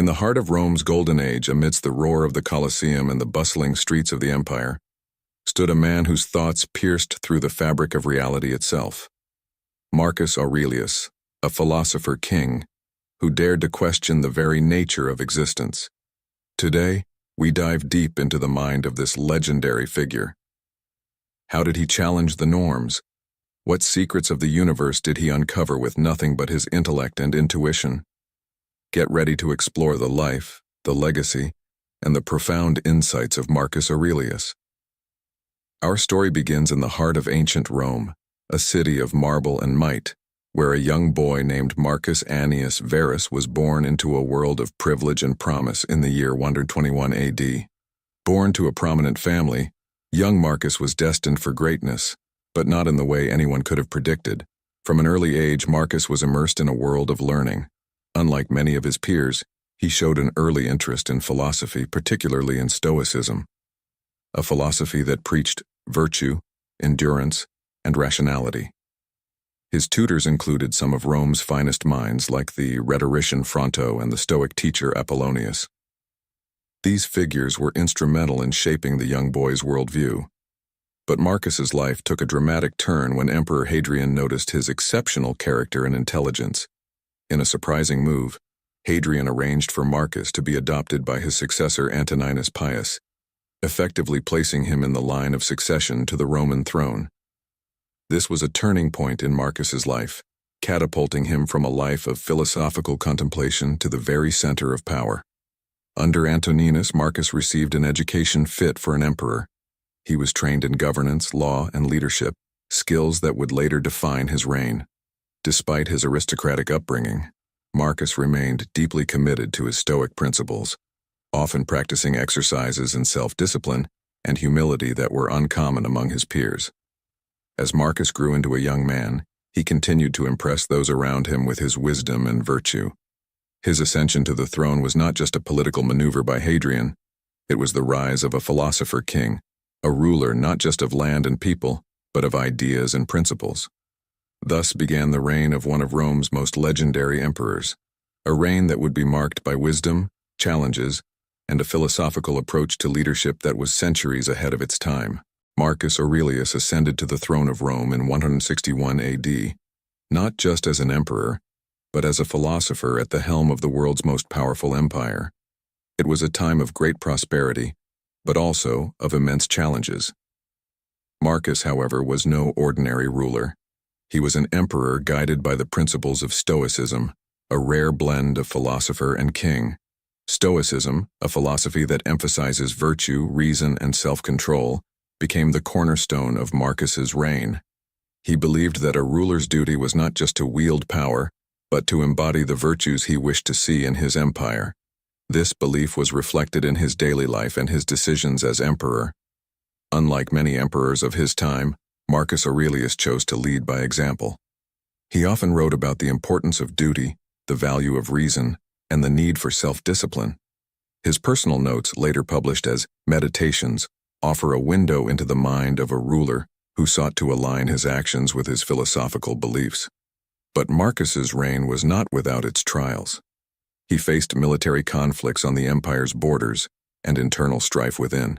In the heart of Rome's golden age, amidst the roar of the Colosseum and the bustling streets of the empire, stood a man whose thoughts pierced through the fabric of reality itself. Marcus Aurelius, a philosopher king, who dared to question the very nature of existence. Today, we dive deep into the mind of this legendary figure. How did he challenge the norms? What secrets of the universe did he uncover with nothing but his intellect and intuition? Get ready to explore the life, the legacy, and the profound insights of Marcus Aurelius. Our story begins in the heart of ancient Rome, a city of marble and might, where a young boy named Marcus Annius Verus was born into a world of privilege and promise in the year 121 AD. Born to a prominent family, young Marcus was destined for greatness, but not in the way anyone could have predicted. From an early age, Marcus was immersed in a world of learning. Unlike many of his peers, he showed an early interest in philosophy, particularly in Stoicism, a philosophy that preached virtue, endurance, and rationality. His tutors included some of Rome's finest minds, like the rhetorician Fronto and the Stoic teacher Apollonius. These figures were instrumental in shaping the young boy's worldview. But Marcus's life took a dramatic turn when Emperor Hadrian noticed his exceptional character and intelligence. In a surprising move, Hadrian arranged for Marcus to be adopted by his successor Antoninus Pius, effectively placing him in the line of succession to the Roman throne. This was a turning point in Marcus's life, catapulting him from a life of philosophical contemplation to the very center of power. Under Antoninus, Marcus received an education fit for an emperor. He was trained in governance, law, and leadership, skills that would later define his reign. Despite his aristocratic upbringing, Marcus remained deeply committed to his Stoic principles, often practicing exercises in self-discipline and humility that were uncommon among his peers. As Marcus grew into a young man, he continued to impress those around him with his wisdom and virtue. His ascension to the throne was not just a political maneuver by Hadrian, it was the rise of a philosopher king, a ruler not just of land and people, but of ideas and principles. Thus began the reign of one of Rome's most legendary emperors, a reign that would be marked by wisdom, challenges, and a philosophical approach to leadership that was centuries ahead of its time. Marcus Aurelius ascended to the throne of Rome in 161 AD, not just as an emperor, but as a philosopher at the helm of the world's most powerful empire. It was a time of great prosperity, but also of immense challenges. Marcus, however, was no ordinary ruler. He was an emperor guided by the principles of Stoicism, a rare blend of philosopher and king. Stoicism, a philosophy that emphasizes virtue, reason, and self-control, became the cornerstone of Marcus's reign. He believed that a ruler's duty was not just to wield power, but to embody the virtues he wished to see in his empire. This belief was reflected in his daily life and his decisions as emperor. Unlike many emperors of his time, Marcus Aurelius chose to lead by example. He often wrote about the importance of duty, the value of reason, and the need for self-discipline. His personal notes, later published as Meditations, offer a window into the mind of a ruler who sought to align his actions with his philosophical beliefs. But Marcus's reign was not without its trials. He faced military conflicts on the empire's borders and internal strife within.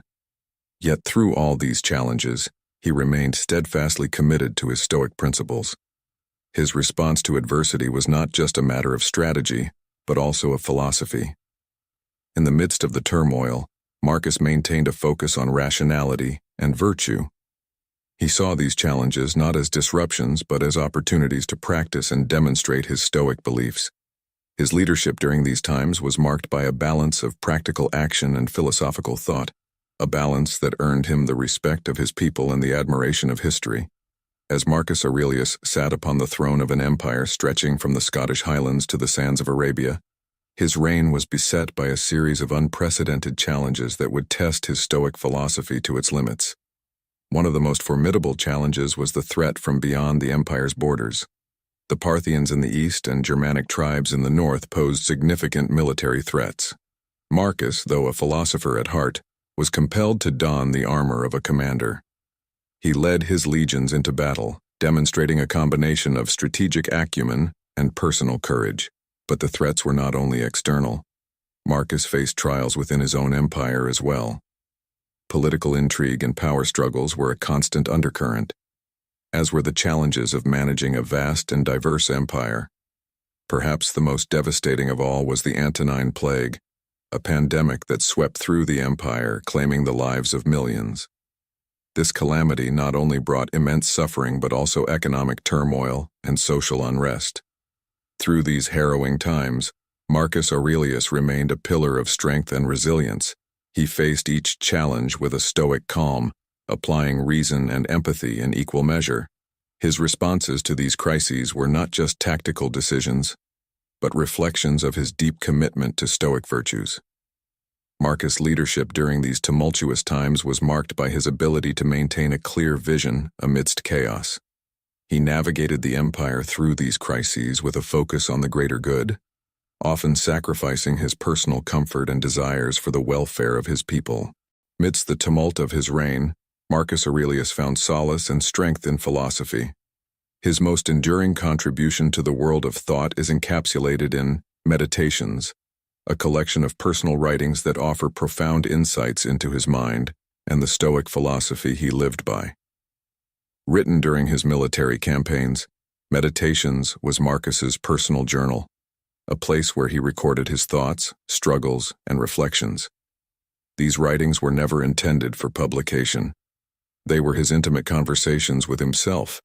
Yet through all these challenges, he remained steadfastly committed to his Stoic principles. His response to adversity was not just a matter of strategy, but also of philosophy. In the midst of the turmoil, Marcus maintained a focus on rationality and virtue. He saw these challenges not as disruptions, but as opportunities to practice and demonstrate his Stoic beliefs. His leadership during these times was marked by a balance of practical action and philosophical thought, a balance that earned him the respect of his people and the admiration of history. As Marcus Aurelius sat upon the throne of an empire stretching from the Scottish Highlands to the sands of Arabia, his reign was beset by a series of unprecedented challenges that would test his Stoic philosophy to its limits. One of the most formidable challenges was the threat from beyond the empire's borders. The Parthians in the east and Germanic tribes in the north posed significant military threats. Marcus, though a philosopher at heart, was compelled to don the armor of a commander. He led his legions into battle, demonstrating a combination of strategic acumen and personal courage. But the threats were not only external. Marcus faced trials within his own empire as well. Political intrigue and power struggles were a constant undercurrent, as were the challenges of managing a vast and diverse empire. Perhaps the most devastating of all was the Antonine Plague, a pandemic that swept through the empire, claiming the lives of millions. This calamity not only brought immense suffering but also economic turmoil and social unrest. Through these harrowing times, Marcus Aurelius remained a pillar of strength and resilience. He faced each challenge with a stoic calm, applying reason and empathy in equal measure. His responses to these crises were not just tactical decisions, but reflections of his deep commitment to stoic virtues. Marcus' leadership during these tumultuous times was marked by his ability to maintain a clear vision amidst chaos. He navigated the empire through these crises with a focus on the greater good, often sacrificing his personal comfort and desires for the welfare of his people. Amidst the tumult of his reign, Marcus Aurelius found solace and strength in philosophy. His most enduring contribution to the world of thought is encapsulated in Meditations, a collection of personal writings that offer profound insights into his mind and the Stoic philosophy he lived by. Written during his military campaigns, Meditations was Marcus's personal journal, a place where he recorded his thoughts, struggles, and reflections. These writings were never intended for publication. They were his intimate conversations with himself,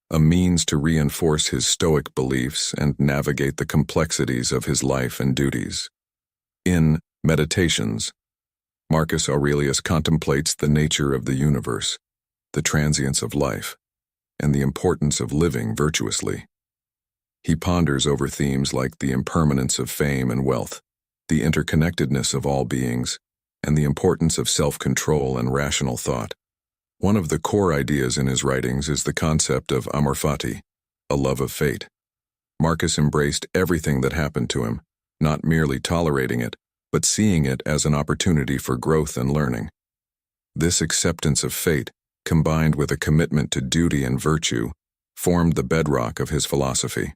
a means to reinforce his Stoic beliefs and navigate the complexities of his life and duties. In Meditations, Marcus Aurelius contemplates the nature of the universe, the transience of life, and the importance of living virtuously. He ponders over themes like the impermanence of fame and wealth, the interconnectedness of all beings, and the importance of self-control and rational thought. One of the core ideas in his writings is the concept of amor fati, a love of fate. Marcus embraced everything that happened to him, not merely tolerating it, but seeing it as an opportunity for growth and learning. This acceptance of fate, combined with a commitment to duty and virtue, formed the bedrock of his philosophy.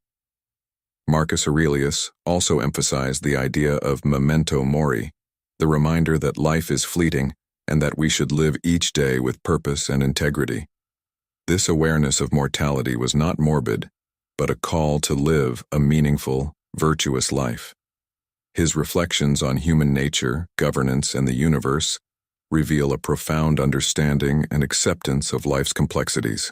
Marcus Aurelius also emphasized the idea of memento mori, the reminder that life is fleeting and that we should live each day with purpose and integrity. This awareness of mortality was not morbid, but a call to live a meaningful, virtuous life. His reflections on human nature, governance, and the universe reveal a profound understanding and acceptance of life's complexities.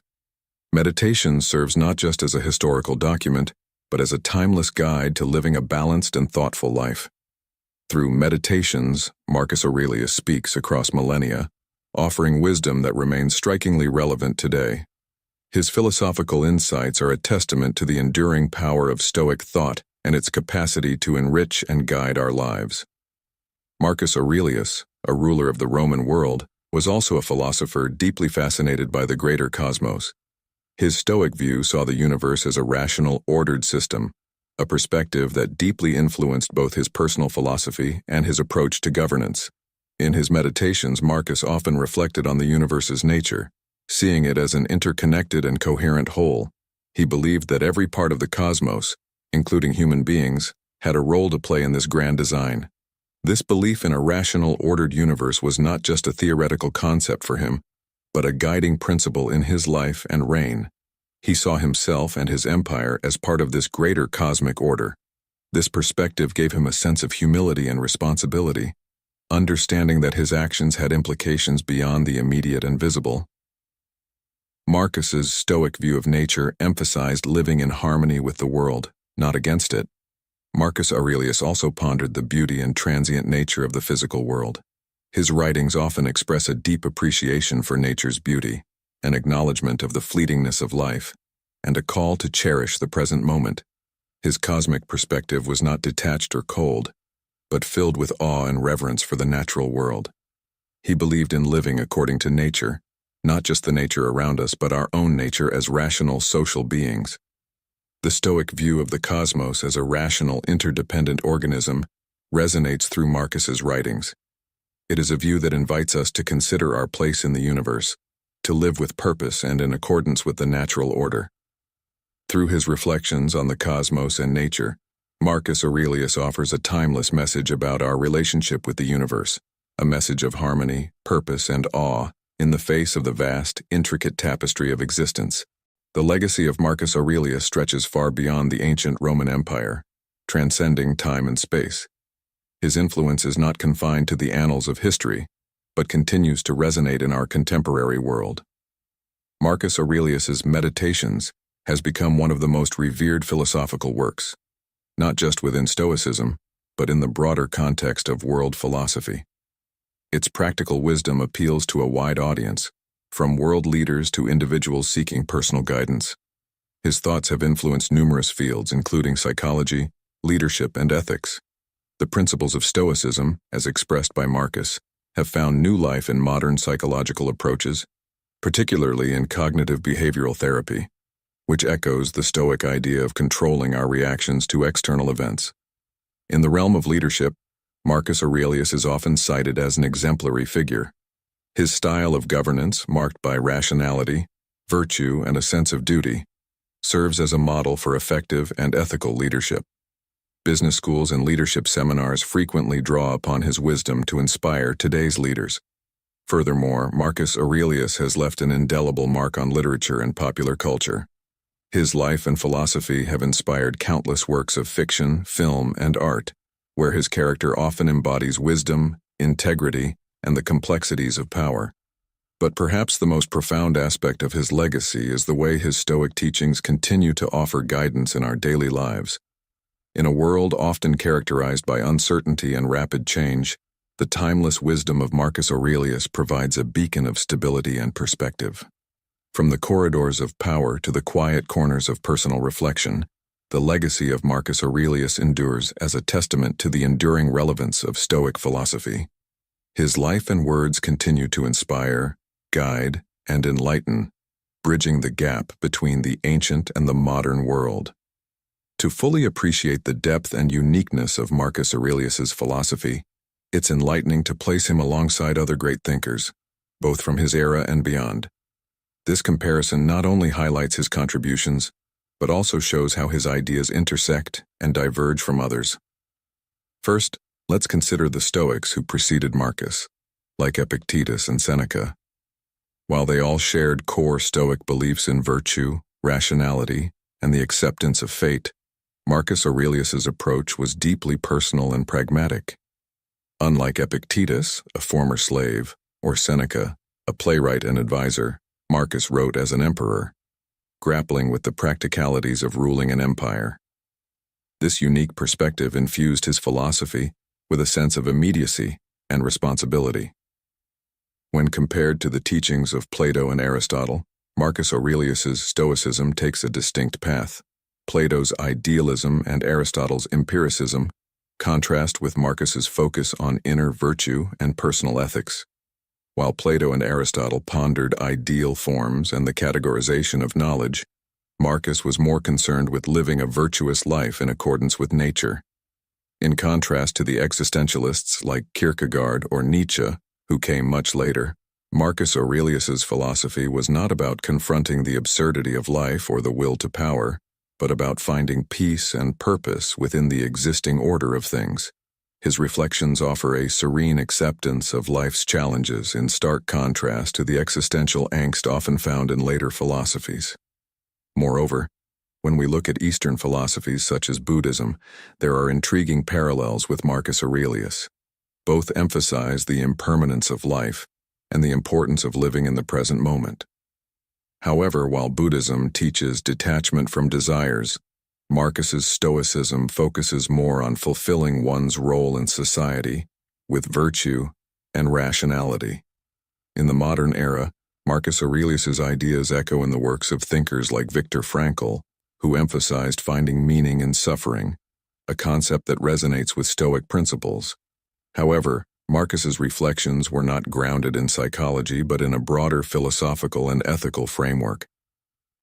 Meditation serves not just as a historical document, but as a timeless guide to living a balanced and thoughtful life. Through Meditations, Marcus Aurelius speaks across millennia, offering wisdom that remains strikingly relevant today. His philosophical insights are a testament to the enduring power of Stoic thought and its capacity to enrich and guide our lives. Marcus Aurelius, a ruler of the Roman world, was also a philosopher deeply fascinated by the greater cosmos. His Stoic view saw the universe as a rational, ordered system, a perspective that deeply influenced both his personal philosophy and his approach to governance. In his Meditations, Marcus often reflected on the universe's nature, seeing it as an interconnected and coherent whole. He believed that every part of the cosmos, including human beings, had a role to play in this grand design. This belief in a rational, ordered universe was not just a theoretical concept for him, but a guiding principle in his life and reign. He saw himself and his empire as part of this greater cosmic order. This perspective gave him a sense of humility and responsibility, understanding that his actions had implications beyond the immediate and visible. Marcus's Stoic view of nature emphasized living in harmony with the world, not against it. Marcus Aurelius also pondered the beauty and transient nature of the physical world. His writings often express a deep appreciation for nature's beauty, an acknowledgement of the fleetingness of life, and a call to cherish the present moment. His cosmic perspective was not detached or cold, but filled with awe and reverence for the natural world. He believed in living according to nature, not just the nature around us, but our own nature as rational social beings. The Stoic view of the cosmos as a rational, interdependent organism resonates through Marcus's writings. It is a view that invites us to consider our place in the universe, to live with purpose and in accordance with the natural order. Through his reflections on the cosmos and nature, Marcus Aurelius offers a timeless message about our relationship with the universe, a message of harmony, purpose, and awe in the face of the vast, intricate tapestry of existence. The legacy of Marcus Aurelius stretches far beyond the ancient Roman Empire, transcending time and space. His influence is not confined to the annals of history, but continues to resonate in our contemporary world. Marcus Aurelius's Meditations has become one of the most revered philosophical works, not just within Stoicism, but in the broader context of world philosophy. Its practical wisdom appeals to a wide audience, from world leaders to individuals seeking personal guidance. His thoughts have influenced numerous fields, including psychology, leadership, and ethics. The principles of Stoicism, as expressed by Marcus, have found new life in modern psychological approaches, particularly in cognitive behavioral therapy, which echoes the Stoic idea of controlling our reactions to external events. In the realm of leadership, Marcus Aurelius is often cited as an exemplary figure. His style of governance, marked by rationality, virtue, and a sense of duty, serves as a model for effective and ethical leadership. Business schools and leadership seminars frequently draw upon his wisdom to inspire today's leaders. Furthermore, Marcus Aurelius has left an indelible mark on literature and popular culture. His life and philosophy have inspired countless works of fiction, film, and art, where his character often embodies wisdom, integrity, and the complexities of power. But perhaps the most profound aspect of his legacy is the way his Stoic teachings continue to offer guidance in our daily lives. In a world often characterized by uncertainty and rapid change, the timeless wisdom of Marcus Aurelius provides a beacon of stability and perspective. From the corridors of power to the quiet corners of personal reflection, the legacy of Marcus Aurelius endures as a testament to the enduring relevance of Stoic philosophy. His life and words continue to inspire, guide, and enlighten, bridging the gap between the ancient and the modern world. To fully appreciate the depth and uniqueness of Marcus Aurelius's philosophy, it's enlightening to place him alongside other great thinkers, both from his era and beyond. This comparison not only highlights his contributions, but also shows how his ideas intersect and diverge from others. First, let's consider the Stoics who preceded Marcus, like Epictetus and Seneca. While they all shared core Stoic beliefs in virtue, rationality, and the acceptance of fate, Marcus Aurelius's approach was deeply personal and pragmatic. Unlike Epictetus, a former slave, or Seneca, a playwright and advisor, Marcus wrote as an emperor, grappling with the practicalities of ruling an empire. This unique perspective infused his philosophy with a sense of immediacy and responsibility. When compared to the teachings of Plato and Aristotle, Marcus Aurelius's Stoicism takes a distinct path. Plato's idealism and Aristotle's empiricism contrast with Marcus's focus on inner virtue and personal ethics. While Plato and Aristotle pondered ideal forms and the categorization of knowledge, Marcus was more concerned with living a virtuous life in accordance with nature. In contrast to the existentialists like Kierkegaard or Nietzsche, who came much later, Marcus Aurelius's philosophy was not about confronting the absurdity of life or the will to power, but about finding peace and purpose within the existing order of things. His reflections offer a serene acceptance of life's challenges in stark contrast to the existential angst often found in later philosophies. Moreover, when we look at Eastern philosophies such as Buddhism, there are intriguing parallels with Marcus Aurelius. Both emphasize the impermanence of life and the importance of living in the present moment. However, while Buddhism teaches detachment from desires, Marcus's Stoicism focuses more on fulfilling one's role in society with virtue and rationality. In the modern era, Marcus Aurelius's ideas echo in the works of thinkers like Viktor Frankl, who emphasized finding meaning in suffering, a concept that resonates with Stoic principles. However, Marcus's reflections were not grounded in psychology but in a broader philosophical and ethical framework.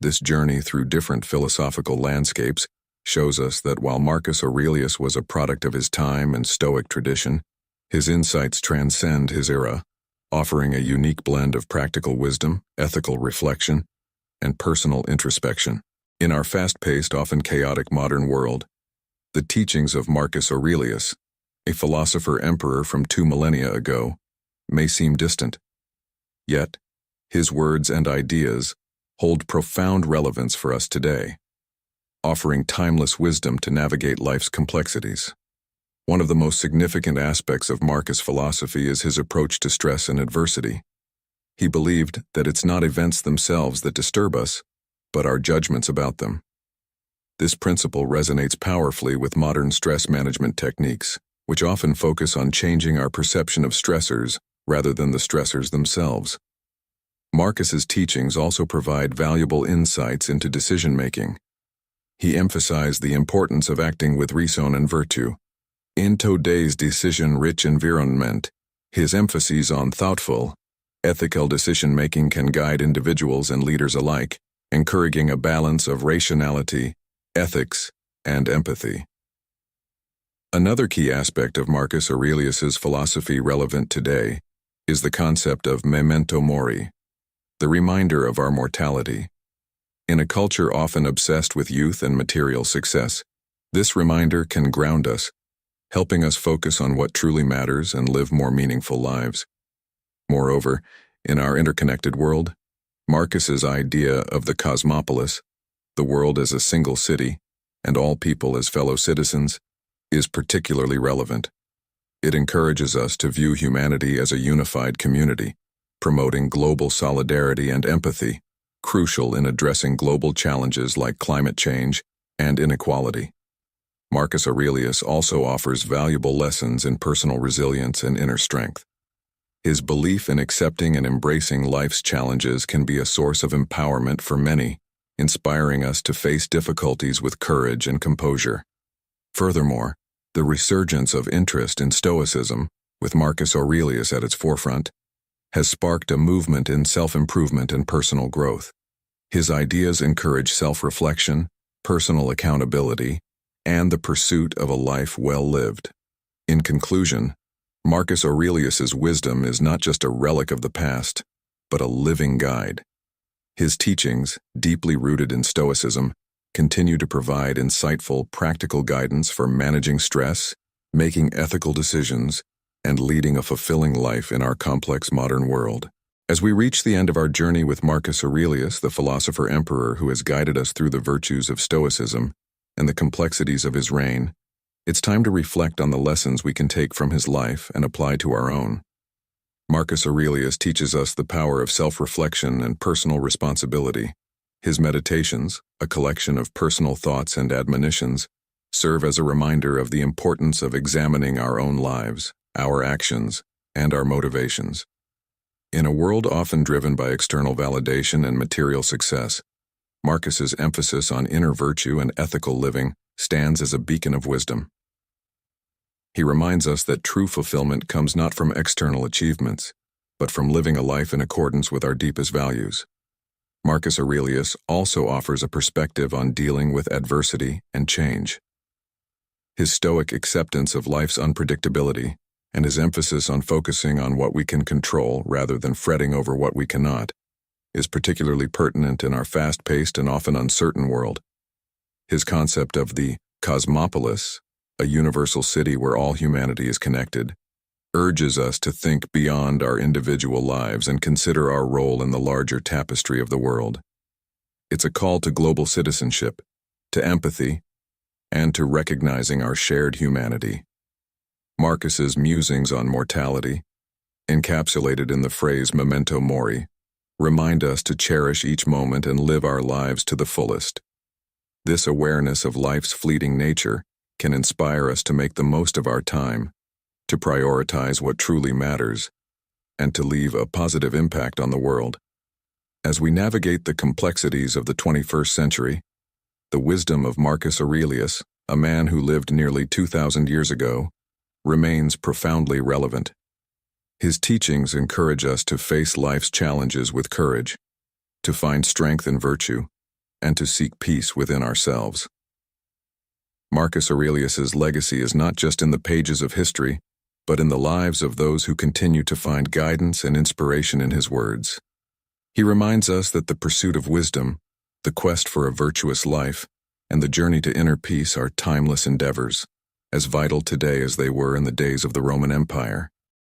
This journey through different philosophical landscapes shows us that while Marcus Aurelius was a product of his time and Stoic tradition, his insights transcend his era, offering a unique blend of practical wisdom, ethical reflection, and personal introspection. In our fast-paced, often chaotic modern world, The teachings of Marcus Aurelius, a philosopher-emperor from 2 millennia ago, may seem distant. Yet, his words and ideas hold profound relevance for us today, offering timeless wisdom to navigate life's complexities. One of the most significant aspects of Marcus' philosophy is his approach to stress and adversity. He believed that it's not events themselves that disturb us, but our judgments about them. This principle resonates powerfully with modern stress management techniques, which often focus on changing our perception of stressors rather than the stressors themselves. Marcus's teachings also provide valuable insights into decision-making. He emphasized the importance of acting with reason and virtue. In today's decision-rich environment, his emphasis on thoughtful, ethical decision-making can guide individuals and leaders alike, encouraging a balance of rationality, ethics, and empathy. Another key aspect of Marcus Aurelius's philosophy relevant today is the concept of memento mori, the reminder of our mortality. In a culture often obsessed with youth and material success, this reminder can ground us, helping us focus on what truly matters and live more meaningful lives. Moreover, in our interconnected world, Marcus's idea of the cosmopolis, the world as a single city, and all people as fellow citizens, is particularly relevant. It encourages us to view humanity as a unified community, promoting global solidarity and empathy, crucial in addressing global challenges like climate change and inequality. Marcus Aurelius also offers valuable lessons in personal resilience and inner strength. His belief in accepting and embracing life's challenges can be a source of empowerment for many, inspiring us to face difficulties with courage and composure. Furthermore, the resurgence of interest in Stoicism, with Marcus Aurelius at its forefront, has sparked a movement in self-improvement and personal growth. His ideas encourage self-reflection, personal accountability, and the pursuit of a life well lived. In conclusion, Marcus Aurelius's wisdom is not just a relic of the past, but a living guide. His teachings, deeply rooted in Stoicism, continue to provide insightful, practical guidance for managing stress, making ethical decisions, and leading a fulfilling life in our complex modern world. As we reach the end of our journey with Marcus Aurelius, the philosopher-emperor who has guided us through the virtues of Stoicism and the complexities of his reign, it's time to reflect on the lessons we can take from his life and apply to our own. Marcus Aurelius teaches us the power of self-reflection and personal responsibility. His meditations, a collection of personal thoughts and admonitions, serve as a reminder of the importance of examining our own lives, our actions, and our motivations. In a world often driven by external validation and material success, Marcus's emphasis on inner virtue and ethical living stands as a beacon of wisdom. He reminds us that true fulfillment comes not from external achievements, but from living a life in accordance with our deepest values. Marcus Aurelius also offers a perspective on dealing with adversity and change. His stoic acceptance of life's unpredictability and his emphasis on focusing on what we can control rather than fretting over what we cannot is particularly pertinent in our fast-paced and often uncertain world. His concept of the cosmopolis, a universal city where all humanity is connected, urges us to think beyond our individual lives and consider our role in the larger tapestry of the world. It's a call to global citizenship, to empathy, and to recognizing our shared humanity. Marcus's musings on mortality, encapsulated in the phrase memento mori, remind us to cherish each moment and live our lives to the fullest. This awareness of life's fleeting nature can inspire us to make the most of our time, to prioritize what truly matters, and to leave a positive impact on the world. As we navigate the complexities of the 21st century, the wisdom of Marcus Aurelius, a man who lived nearly 2,000 years ago, remains profoundly relevant. His teachings encourage us to face life's challenges with courage, to find strength in virtue, and to seek peace within ourselves. Marcus Aurelius's legacy is not just in the pages of history, but in the lives of those who continue to find guidance and inspiration in his words. He reminds us that the pursuit of wisdom, the quest for a virtuous life, and the journey to inner peace are timeless endeavors, as vital today as they were in the days of the Roman Empire.